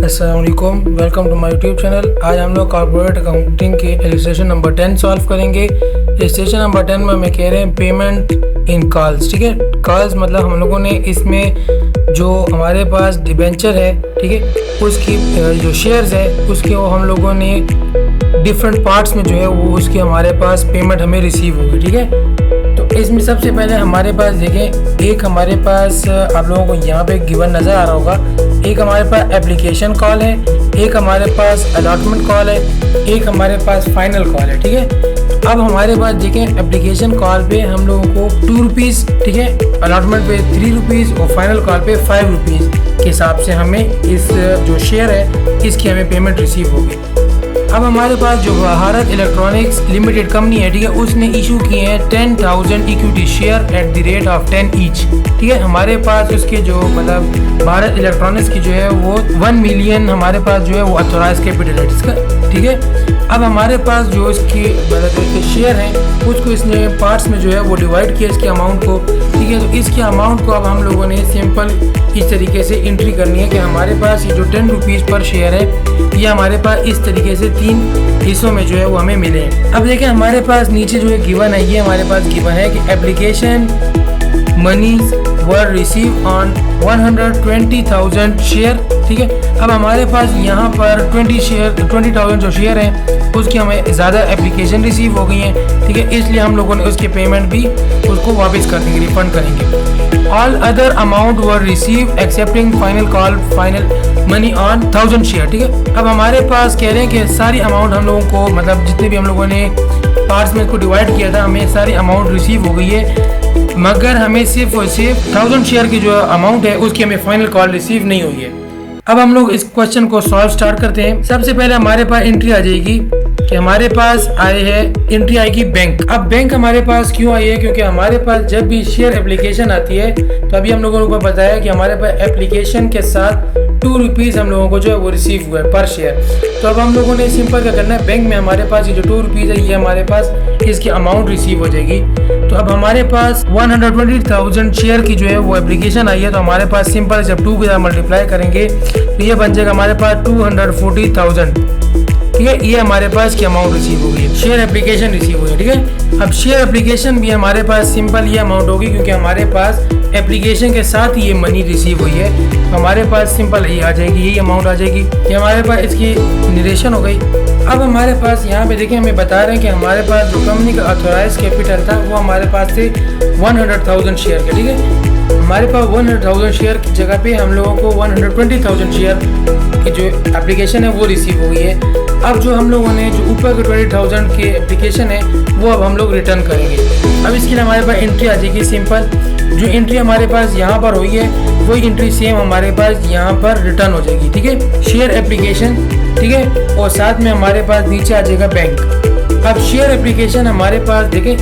अस्सलाम वालेकुम, welcome to my YouTube channel. आज हम लोग कॉर्पोरेट अकाउंटिंग के इलस्ट्रेशन नंबर 10 सॉल्व करेंगे। इलस्ट्रेशन नंबर 10 में हमें कह रहे हैं पेमेंट इन कॉल्स। ठीक है, कॉल्स मतलब हम लोगों ने इसमें जो हमारे पास डिबेंचर है, ठीक है, उसकी जो शेयर्स है उसके वो हम लोगों ने डिफरेंट पार्ट्स में जो है वो उसकी हमारे पास पेमेंट हमें रिसीव होगी। ठीक है, तो इसमें सबसे पहले हमारे पास देखें, एक हमारे पास आप लोगों को यहाँ पे गिवन नज़र आ रहा होगा, एक हमारे पास एप्लीकेशन कॉल है, एक हमारे पास अलॉटमेंट कॉल है, एक हमारे पास फाइनल कॉल है। ठीक है, अब हमारे पास देखें एप्लीकेशन कॉल पे हम लोगों को 2 रुपीज़, ठीक है, अलॉटमेंट पे 3 रुपीज़ और फाइनल कॉल पे 5 रुपीज़ के हिसाब से हमें इस जो शेयर है इसकी हमें पेमेंट रिसीव होगी। अब हमारे पास जो भारत इलेक्ट्रॉनिक्स लिमिटेड कंपनी है, ठीक है, उसने इशू किए हैं 10,000 equity share at the rate of 10 each. ठीक है, हमारे पास उसके जो मतलब भारत इलेक्ट्रॉनिक्स की जो है वो 1 मिलियन हमारे पास जो है वो ऑथोराइज कैपिटल है इसका। ठीक है, अब हमारे पास जो इसकी मतलब शेयर हैं उसको इसने पार्ट्स में जो है वो डिवाइड किया इसके अमाउंट को। ठीक है, तो इसके अमाउंट को अब हम लोगों ने सिंपल इस तरीके से एंट्री करनी है कि हमारे पास ये जो 10 रुपीज़ पर शेयर है ये हमारे पास इस तरीके से 3 हिस्सों में जो है वो हमें मिले हैं। अब देखें हमारे पास नीचे जो है गिवन है, ये हमारे पास गिवन है कि application monies were receive on 120,000 share. ठीक है, अब हमारे पास यहाँ पर 20,000 जो शेयर हैं उसकी हमें ज़्यादा एप्लीकेशन रिसीव हो गई हैं। ठीक है, इसलिए हम लोगों ने उसकी पेमेंट भी उसको वापस कर देंगे, रिफंड करेंगे। All other amount were receive accepting final call final money on 1000 share. ठीक है, अब हमारे पास कह रहे हैं कि सारी अमाउंट हम लोगों को मतलब जितने भी हम लोगों ने पार्ट्स में इसको डिवाइड किया था हमें सारी अमाउंट रिसीव हो गई है, मगर हमें सिर्फ और सिर्फ 1000 शेयर की जो अमाउंट है उसकी हमें फाइनल कॉल रिसीव नहीं हुई है। अब हम लोग इस क्वेश्चन को सॉल्व स्टार्ट करते हैं। सबसे पहले हमारे पास एंट्री आ जाएगी कि हमारे पास आए है एंट्री आएगी बैंक। अब बैंक हमारे पास क्यों आई है, क्योंकि हमारे पास जब भी शेयर एप्लीकेशन आती है तो अभी हम लोगों को बताया कि हमारे पास एप्लीकेशन के साथ 2 रुपीज़ हम लोगों को जो है वो रिसीव हुआ है पर शेयर। तो अब हम लोगों ने सिंपल क्या करना है, बैंक में हमारे पास ये जो 2 रुपीज़ है ये हमारे पास इसकी अमाउंट रिसीव हो जाएगी। तो अब हमारे पास 120,000 शेयर की जो है वो एप्लीकेशन आई है, तो हमारे पास सिंपल जब 2 के साथ मल्टीप्लाई करेंगे तो ये बन जाएगा हमारे पास 240,000। ठीक है, ये हमारे पास की अमाउंट रिसीव हो गई है, शेयर एप्लीकेशन रिसीव हुई है। ठीक है, अब शेयर एप्लीकेशन भी हमारे पास सिंपल ये अमाउंट होगी क्योंकि हमारे पास एप्लीकेशन के साथ ये मनी रिसीव हुई है, तो हमारे पास सिंपल ये आ जाएगी, यही अमाउंट आ जाएगी। ये हमारे पास इसकी निरेशन हो गई। अब हमारे पास यहाँ पे देखिए हमें बता रहे हैं कि हमारे पास जो कंपनी का ऑथोराइज कैपिटल था वो हमारे पास थे 100,000 शेयर के। ठीक है, हमारे पास 100,000 शेयर की जगह पे हम लोगों को 120,000 शेयर की जो एप्लीकेशन है वो रिसीव हो गई है। अब जो हम लोगों ने जो ऊपर के 20,000 की एप्लीकेशन है वो अब हम लोग रिटर्न करेंगे। अब इसके लिए हमारे पास एंट्री आ जाएगी सिंपल, जो एंट्री हमारे पास यहाँ पर हुई है वही एंट्री सेम हमारे पास यहाँ पर रिटर्न हो जाएगी। ठीक है, शेयर एप्लीकेशन, ठीक है, और साथ में हमारे पास नीचे आ जाएगा बैंक। अब शेयर एप्लीकेशन हमारे पास देखें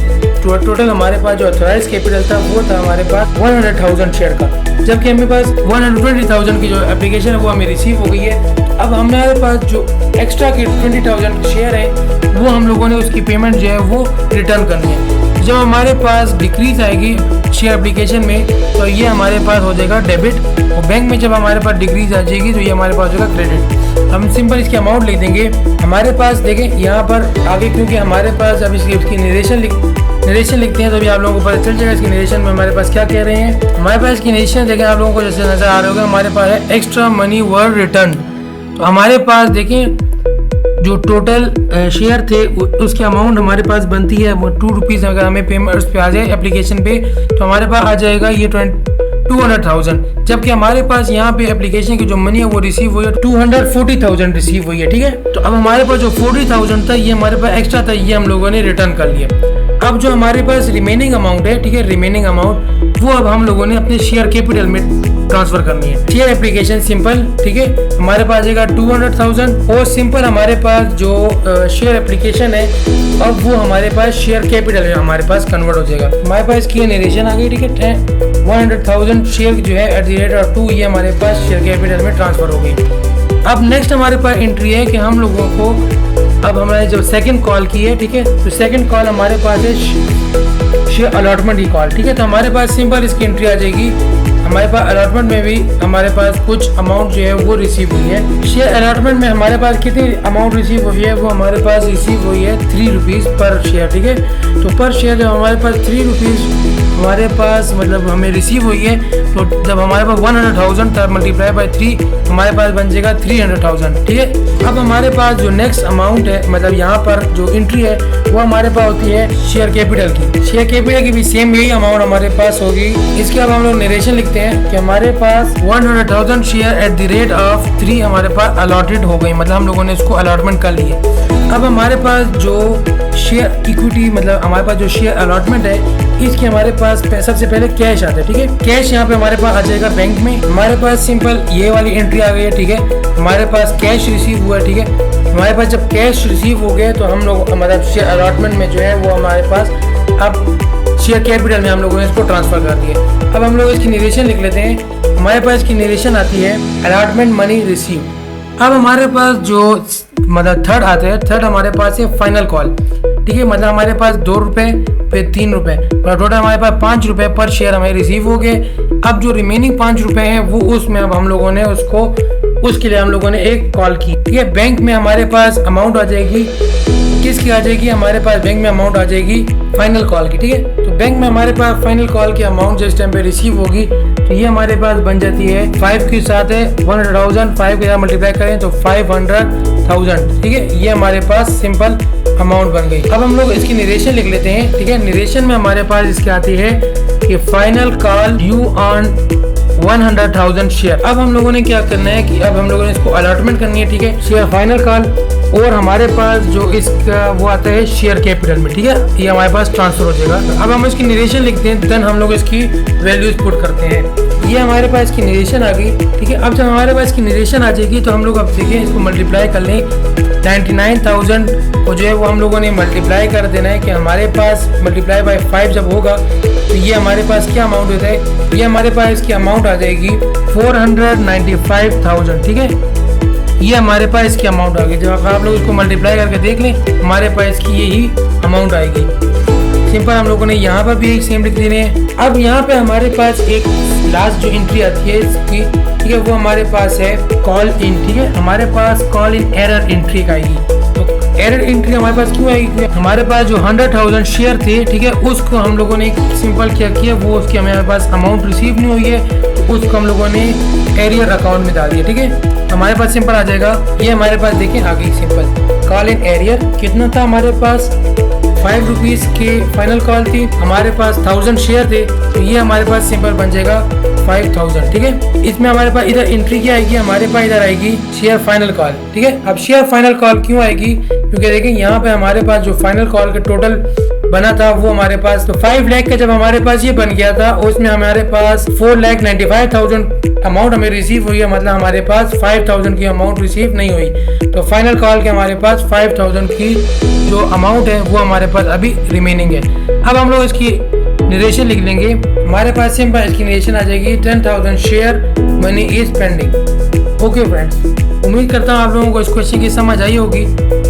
टोटल हमारे पास जो ऑथराइज कैपिटल था वो था हमारे पास 100,000 शेयर का, जबकि हमें पास 120,000 की जो एप्लीकेशन है वो हमें रिसीव हो गई है। अब हमारे पास जो एक्स्ट्रा के 20,000 शेयर है वो हम लोगों ने उसकी पेमेंट जो है वो रिटर्न करनी है। जब हमारे पास डिक्रीज आएगी शेयर एप्लीकेशन में तो ये हमारे पास हो जाएगा डेबिट, और बैंक में जब हमारे पास डिक्रीज आ जाएगी तो ये हमारे पास हो जाएगा क्रेडिट। हम सिंपल इसकी अमाउंट लिख देंगे। हमारे पास देखें यहाँ पर आगे क्योंकि हमारे पास अब इसकी नरेशन लिखते हैं तो अभी आप लोगों को पता चल जाएगा इसकी नरेशन में हमारे पास क्या कह रहे हैं। हमारे पास इसकी नरेशन देखें आप लोगों को जैसे नजर आ रहा होगा, हमारे पास है एक्स्ट्रा मनी वर रिटर्न। तो हमारे पास देखें जो टोटल शेयर थे उसकी अमाउंट हमारे पास बनती है वो 2 रुपीज़। अगर हमें पेमेंट उस पर आ जाए एप्लीकेशन पे तो हमारे पास आ जाएगा ये 200,000, जबकि हमारे पास यहाँ पे एप्लीकेशन की जो मनी है वो रिसीव हुई है 240,000 रिसीव हुई है। ठीक है, तो अब हमारे पास जो 40,000 था ये हमारे पास एक्स्ट्रा था, ये हम लोगों ने रिटर्न कर लिया। अब जो हमारे पास रिमेनिंग अमाउंट है, ठीक है, रिमेनिंग अमाउंट वो अब हम लोगों ने अपने शेयर कैपिटल में ट्रांसफर करनी है। शेयर एप्लीकेशन सिंपल, ठीक है, हमारे पास आएगा 200,000 और सिंपल हमारे पास जो शेयर एप्लीकेशन है अब वो हमारे पास शेयर कैपिटल में हमारे पास कन्वर्ट हो जाएगा। हमारे पास इसकी नरेशन आ गई। ठीक है, 100,000 शेयर जो है एट द रेट ऑफ 2 ये हमारे पास शेयर कैपिटल में ट्रांसफर हो गई। अब नेक्स्ट हमारे पास एंट्री है कि हम लोगों को अब हमने जो सेकंड कॉल की है, ठीक है, तो सेकंड कॉल हमारे पास है शेयर अलॉटमेंट की कॉल। ठीक है, तो हमारे पास सिंपल इसकी एंट्री आ जाएगी हमारे पास अलॉटमेंट में भी हमारे पास कुछ अमाउंट जो है वो रिसीव हुई है। शेयर अलॉटमेंट में हमारे पास कितनी अमाउंट रिसीव हुई है, वो हमारे पास रिसीव हुई है 3 रुपीज़ पर शेयर, ठीक है। तो पर शेयर जब हमारे पास 3 रुपीज़ हमारे पास मतलब हमें रिसीव हुई है, तो जब हमारे पास 100,000 तब मल्टीप्लाई बाय 3 हमारे पास बन जाएगा 300,000, ठीक है। अब हमारे पास जो नेक्स्ट अमाउंट है, मतलब यहाँ पर जो एंट्री है वो हमारे पास होती है शेयर कैपिटल की। शेयर कैपिटल की भी सेम यही अमाउंट हमारे पास होगी। इसके अब हम लोग नरेशन लिखते हैं कि हमारे पास 100,000 share at the rate of 3 हमारे पास अलॉटेड हो गई, मतलब हम लोगों ने इसको अलॉटमेंट कर ली है। अब हमारे पास जो शेयर इक्विटी मतलब हमारे पास जो शेयर अलॉटमेंट है, इसके हमारे पास सबसे पहले कैश आता है, ठीक है। कैश यहाँ पे हमारे पास आ जाएगा बैंक में। हमारे पास सिंपल ये वाली एंट्री आ गई है, ठीक है। हमारे पास कैश रिसीव हुआ है, ठीक है। हमारे पास जब कैश रिसीव हो गए तो हम लोग मतलब शेयर अलॉटमेंट में जो है वो हमारे पास अब शेयर कैपिटल में हम लोगों ने इसको ट्रांसफर कर दिया। अब हम लोग इसकी नरेशन लिख लेते हैं। हमारे पास इसकी नरेशन आती है अलॉटमेंट मनी रिसीव। अब हमारे पास जो मतलब थर्ड आते हैं, थर्ड हमारे पास है फाइनल कॉल, ठीक है। मतलब हमारे पास 2 रुपये फिर 3 रुपये, टोटल हमारे पास 5 रुपये पर शेयर हमें रिसीव हो गए। अब जो रिमेनिंग 5 रुपये हैं वो उसमें अब हम लोगों ने उसके लिए हम लोगों ने एक कॉल की, ठीक है। बैंक में हमारे पास अमाउंट आ जाएगी, किसकी आ जाएगी, हमारे पास बैंक में अमाउंट आ जाएगी फाइनल कॉल की, ठीक है। तो बैंक में हमारे पास फाइनल कॉल की अमाउंट जिस टाइम पे रिसीव होगी तो ये हमारे पास बन जाती है 5 के साथ है 100,000, 5 के साथ मल्टीप्लाई करें तो 500,000, ठीक है। ये हमारे पास सिंपल अमाउंट बन गई। अब हम लोग इसकी नरेशन लिख लेते हैं, ठीक है। नरेशन में हमारे पास इसकी आती है कि final call you earn 100,000 share. अब हम लोगों ने क्या करना है कि अब हम लोगों ने इसको अलॉटमेंट करनी है, ठीक है। शेयर फाइनल कॉल और हमारे पास जो इसका वो आता है शेयर कैपिटल में, ठीक है। ये हमारे पास ट्रांसफर हो जाएगा। अब हम इसकी नरेशन लिखते हैं, देन हम लोग इसकी वैल्यूज पुट करते हैं। ये हमारे पास इसकी नरेशन आ गई, ठीक है। अब जब हमारे पास इसकी नरेशन आ जाएगी तो हम लोग अब देखिए इसको मल्टीप्लाई कर लें 99,000 को जो है वो हम लोगों ने मल्टीप्लाई कर देना है कि हमारे पास मल्टीप्लाई बाय 5 जब होगा तो ये हमारे पास क्या अमाउंट होता है, ये हमारे पास इसकी अमाउंट आ जाएगी 495,000, ठीक है। ये हमारे पास इसकी अमाउंट आ गई। जब आप लोग इसको मल्टीप्लाई करके देख लें हमारे पास इसकी यही अमाउंट आएगी। सिंपल हम लोगों ने यहाँ पर भी एक सेम लिख देने हैं। अब यहाँ पे हमारे पास एक लास्ट जो एंट्री आती है इसकी, ठीक है, वो हमारे पास है कॉल इन, ठीक है। हमारे पास कॉल इन एरर एंट्री का आएगी। तो एरर एंट्री हमारे पास क्यों आएगी, क्योंकि हमारे पास जो 100,000 शेयर थे, ठीक है, उसको हम लोगों ने सिंपल क्या किया, वो उसकी हमारे पास अमाउंट रिसीव नहीं हुई है तो उसको हम लोगों ने एरियर अकाउंट में डाल दिया, ठीक है। हमारे पास सिंपल आ जाएगा। ये हमारे पास देखें आ गई सिंपल कॉल इन एरियर। कितना था हमारे पास 5 रुपीज़ के फाइनल कॉल थी, हमारे पास 1000 शेयर थे तो ये हमारे पास सिंपल बन जाएगा 5000, ठीक है। इसमें हमारे पास इधर एंट्री क्या आएगी, हमारे पास इधर आएगी शेयर फाइनल कॉल, ठीक है। अब शेयर फाइनल कॉल क्यों आएगी, क्योंकि देखिए यहाँ पे हमारे पास जो फाइनल कॉल के टोटल बना था वो हमारे पास तो 5 लाख का जब हमारे पास ये बन गया था उसमें हमारे पास 4,95,000 अमाउंट हमें रिसीव हुई है, मतलब हमारे पास 5,000 की अमाउंट रिसीव नहीं हुई। तो फाइनल कॉल के हमारे पास 5,000 की जो अमाउंट है वो हमारे पास अभी रिमेनिंग है। अब हम लोग इसकी नरेशन लिख लेंगे। हमारे पास सिंपल इसकी नरेशन आ जाएगी 10,000 share money is pending. Okay friends, उम्मीद करता हूँ आप लोगों को इस क्वेश्चन की समझ आई होगी।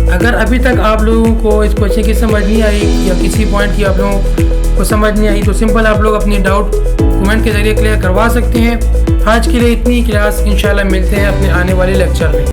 अगर अभी तक आप लोगों को इस क्वेश्चन की समझ नहीं आई या किसी पॉइंट की आप लोगों को समझ नहीं आई तो सिंपल आप लोग अपनी डाउट कमेंट के जरिए क्लियर करवा सकते हैं। आज के लिए इतनी क्लास, इंशाल्लाह मिलते हैं अपने आने वाले लेक्चर में।